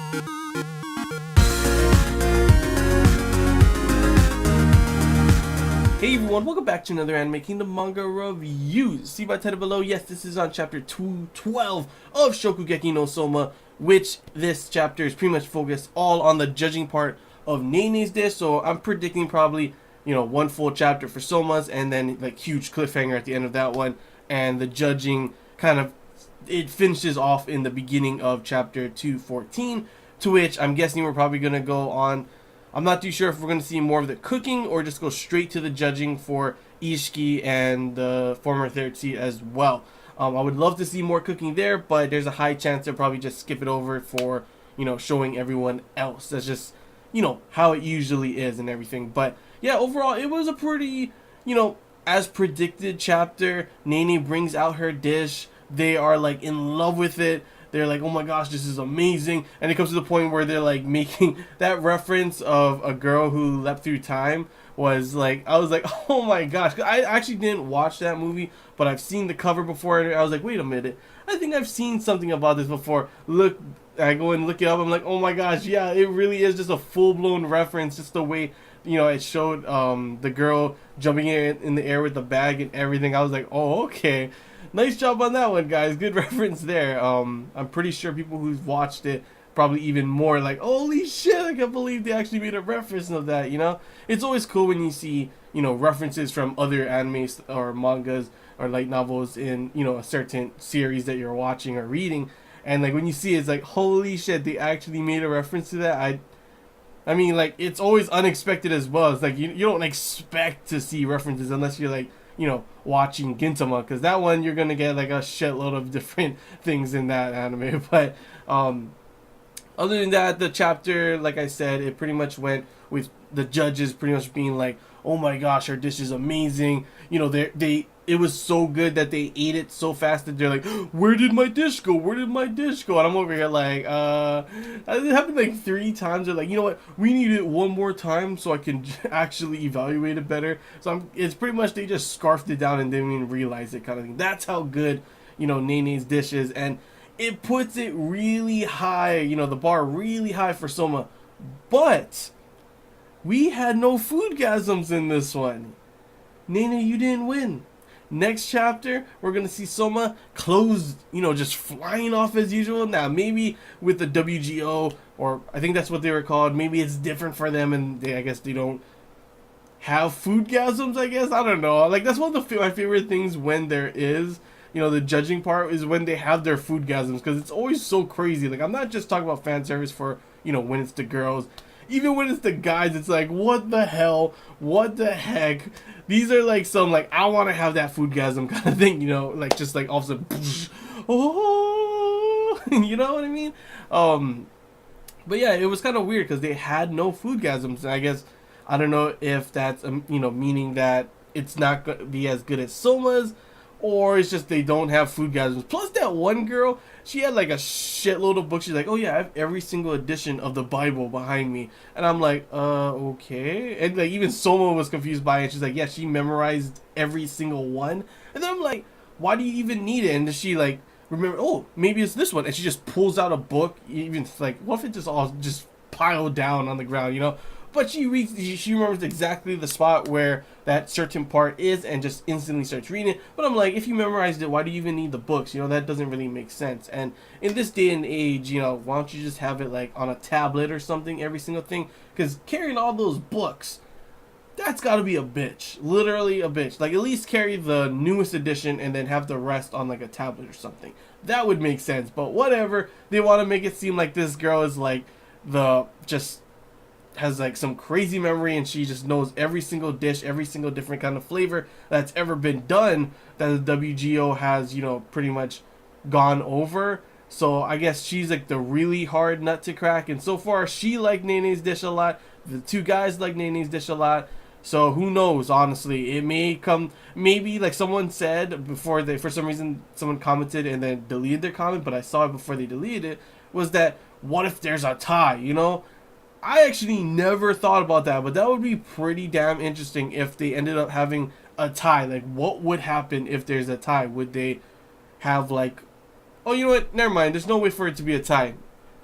Hey everyone, welcome back to another Anime Kingdom manga review. See by title below, yes, this is on chapter 212 of Shokugeki no Soma, which this chapter is pretty much focused all on the judging part of Nene's dish. So I'm predicting probably, one full chapter for Soma's and then like huge cliffhanger at the end of that one. And the judging it finishes off in the beginning of chapter 214, to which I'm guessing we're probably going to go on. I'm not too sure if we're going to see more of the cooking or just go straight to the judging for Ishiki and the former third seat as well. I would love to see more cooking there, but there's a high chance they'll probably just skip it over for, showing everyone else. That's just, how it usually is and everything. But yeah, overall, it was a pretty, as predicted chapter. Nene brings out her dish. They are like in love with it. They're like, oh my gosh, this is amazing. And it comes to the point where they're like making that reference of a girl who leapt through time. Was like, I was like, oh my gosh. I actually didn't watch that movie, but I've seen the cover before. And I was like, wait a minute. I think I've seen something about this before. Look, I go and look it up. I'm like, oh my gosh, yeah, it really is just a full-blown reference. Just the way, it showed the girl jumping in the air with the bag and everything. I was like, oh, okay. Nice job on that one, guys. Good reference there. I'm pretty sure people who've watched it probably even more like, holy shit, I can't believe they actually made a reference of that, It's always cool when you see, references from other animes or mangas or light novels in, a certain series that you're watching or reading. And, like, when you see it, it's like, holy shit, they actually made a reference to that. I mean, like, it's always unexpected as well. It's like, you don't expect to see references unless you're, like, watching Gintama, because that one you're gonna get like a shitload of different things in that anime. But other than that, the chapter, like I said, it pretty much went with the judges pretty much being like, oh my gosh, our dish is amazing. It was so good that they ate it so fast that they're like, where did my dish go? Where did my dish go? And I'm over here like, it happened like 3 times. They're like, you know what? We need it one more time so I can actually evaluate it better. So it's pretty much they just scarfed it down and didn't even realize it kind of thing. That's how good, Nene's dish is. And it puts it really high, the bar really high for Soma. But we had no foodgasms in this one. Nene, you didn't win. Next chapter, we're going to see Soma clothes, just flying off as usual. Now, maybe with the WGO, or I think that's what they were called, maybe it's different for them and I guess they don't have foodgasms, I guess. I don't know. Like, that's one of my favorite things when there is, the judging part is when they have their foodgasms, because it's always so crazy. Like, I'm not just talking about fan service for, when it's the girls. Even when it's the guys, it's like, what the hell? What the heck? These are like some, like, I want to have that foodgasm kind of thing, like, just like all of a sudden, oh, you know what I mean? But yeah, it was kind of weird because they had no foodgasms. And I guess, I don't know if that's, meaning that it's not going to be as good as Soma's, or it's just they don't have foodgasms. Plus that one girl, she had like a shitload of books. She's like, oh yeah, I have every single edition of the Bible behind me. And I'm like, okay. And like even Soma was confused by it. She's like, yeah, she memorized every single one. And then I'm like, why do you even need it? And does she like remember, oh, maybe it's this one. And she just pulls out a book. Even like, what if it just all just piled down on the ground, But she remembers exactly the spot where that certain part is and just instantly starts reading it. But I'm like, if you memorized it, why do you even need the books? That doesn't really make sense. And in this day and age, why don't you just have it like on a tablet or something, every single thing? Because carrying all those books, that's got to be a bitch. Literally a bitch. Like, at least carry the newest edition and then have the rest on like a tablet or something. That would make sense. But whatever. They want to make it seem like this girl is like has like some crazy memory and she just knows every single dish, every single different kind of flavor that's ever been done that the WGO has, pretty much gone over. So I guess she's like the really hard nut to crack. And so far, she liked Nene's dish a lot. The 2 guys like Nene's dish a lot. So who knows, honestly. It may come, maybe like someone said before for some reason, someone commented and then deleted their comment, but I saw it before they deleted it, was that what if there's a tie, I actually never thought about that, but that would be pretty damn interesting if they ended up having a tie. Like, what would happen if there's a tie? Would they have like, oh, you know what? Never mind. There's no way for it to be a tie.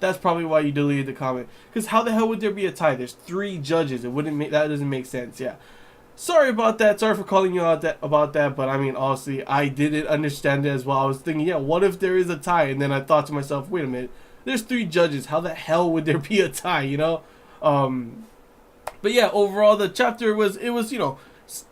that's probably why you deleted the comment. Because how the hell would there be a tie? There's 3 judges. It wouldn't make, that doesn't make sense. Yeah. Sorry about that. Sorry for calling you out about that. But I mean, honestly, I didn't understand it as well. I was thinking, yeah, what if there is a tie? And then I thought to myself, wait a minute. There's 3 judges. How the hell would there be a tie? You know. But yeah, overall the chapter was you know,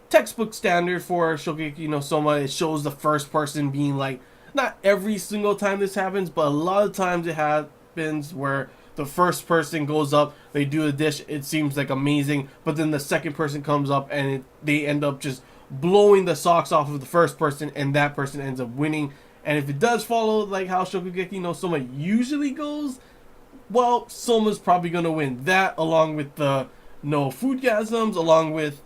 textbook standard for Shokugeki no Soma. It shows the first person being like, not every single time this happens, but a lot of times it happens where the first person goes up, they do a dish, it seems like amazing, but then the second person comes up and they end up just blowing the socks off of the first person, and that person ends up winning. And if it does follow like how Shokugeki no Soma usually goes, well, Soma's probably gonna win. That, along with the no foodgasms, along with,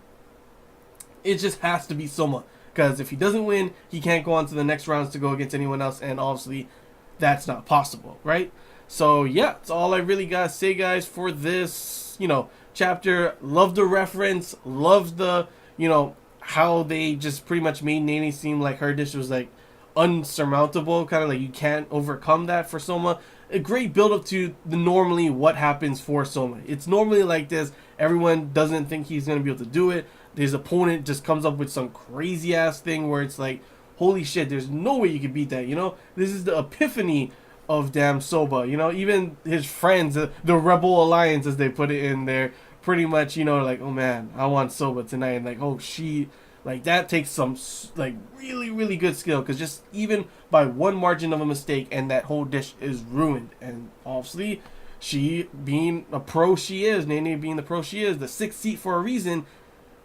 it just has to be Soma. Because if he doesn't win, he can't go on to the next rounds to go against anyone else, and obviously that's not possible, right? So yeah, that's all I really gotta say, guys, for this, you know, chapter. Love the reference, love the, you know, how they just pretty much made Nene seem like her dish was like unsurmountable, kind of like you can't overcome that for Soma. A great build up to the normally what happens for Soma. It's normally like this. Everyone doesn't think he's gonna be able to do it. His opponent just comes up with some crazy ass thing where it's like, holy shit, there's no way you can beat that, you know? This is the epiphany of damn Soba, you know? Even his friends, the Rebel Alliance, as they put it in there, pretty much, you know, like, oh man, I want Soba tonight. And like, oh, like, that takes some, like, really, really good skill. Because just even by one margin of a mistake, and that whole dish is ruined. And obviously, she being a pro she is, Nene being the pro she is, the 6th seat for a reason.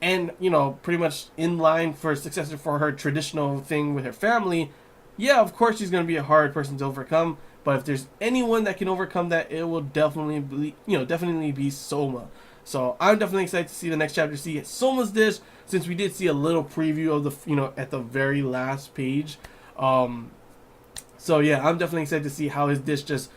And, you know, pretty much in line for a successor for her traditional thing with her family. Yeah, of course she's going to be a hard person to overcome. But if there's anyone that can overcome that, it will definitely be, you know, definitely be Soma. So I'm definitely excited to see the next chapter, see Soma's dish, since we did see a little preview of the, you know, at the very last page. So yeah, I'm definitely excited to see how his dish just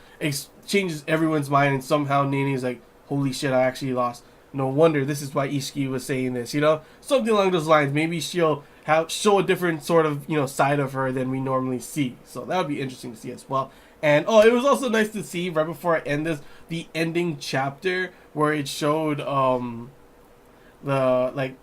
changes everyone's mind, and somehow Nene is like, holy shit, I actually lost. No wonder this is why Ishiki was saying this, you know? Something along those lines. Maybe she'll show a different sort of, you know, side of her than we normally see. So that would be interesting to see as well. And oh, it was also nice to see right before I end this, the ending chapter where it showed the like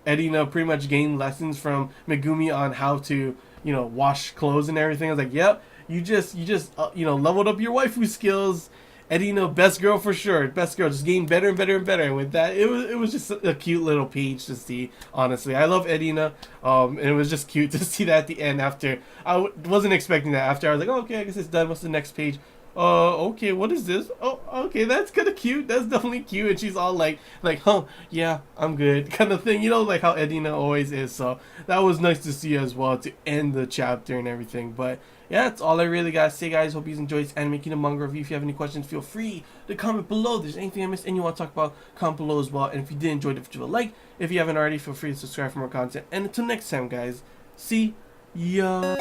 Edina pretty much gained lessons from Megumi on how to, you know, wash clothes and everything. I was like, yep, you just you know, leveled up your waifu skills. Edina, best girl for sure. Best girl, just getting better and better and better. And with that, it was just a cute little page to see. Honestly, I love Edina. And it was just cute to see that at the end. After wasn't expecting that. After I was like, oh, okay, I guess it's done. What's the next page? Okay, what is this? Oh, okay, that's kind of cute. That's definitely cute. And she's all like, huh, yeah, I'm good, kind of thing. You know, like how Edina always is. So that was nice to see as well to end the chapter and everything. But yeah, that's all I really gotta say, guys. Hope you enjoyed this Anime Kingdom manga review. If you have any questions, feel free to comment below. If there's anything I missed and you want to talk about, comment below as well. And if you did enjoy it, leave a like. If you haven't already, feel free to subscribe for more content. And until next time, guys, see ya.